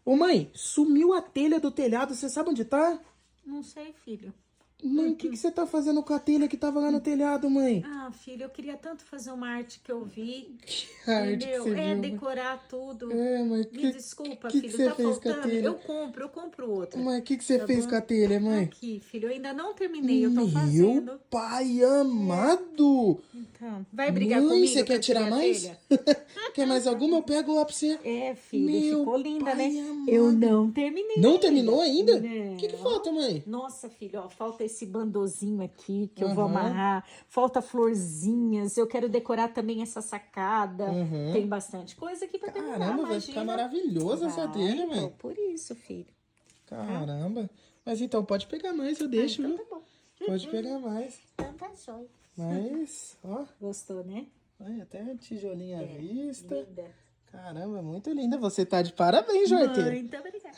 Ô, mãe, sumiu a telha do telhado, você sabe onde tá? Não sei, filho. Mãe, o que você tá fazendo com a telha que tava lá no telhado, mãe? Ah, filho, eu queria tanto fazer uma arte que eu vi, Que arte que entendeu? você É viu, mãe? decorar tudo. É, mãe, Me desculpa, que filho, você tá fez com a faltando? telha? Eu compro outra, Mãe, o que você tá fez com bom? a telha, mãe? Aqui, filho, eu ainda não terminei, eu tô Meu fazendo. pai amado! Então, vai brigar Mãe, você comigo que quer eu tirei tirar a mais? telha? Quer mais alguma? Eu pego lá pra você. É, filho, Meu ficou linda, né? pai Eu amado! não terminei Não terminou ainda. ainda? O que Não. falta, mãe? Nossa, filho, ó, falta esse bandozinho aqui que eu vou Aham, amarrar. Falta florzinhas. Eu quero decorar também essa sacada. aham. Tem bastante coisa aqui pra terminar, Caramba, vai ficar imagina. maravilhosa essa Vai, telha, então, mãe. por isso, filho. Tá? Caramba. Mas então, pode pegar mais, eu Ah, deixo, então viu? tá bom. Pode pegar mais. Então tá jóia. Mas, ó, Gostou, né? olha, até tijolinho à É, vista. linda. Caramba, muito linda. Você tá de parabéns, Joarteira. Muito obrigada.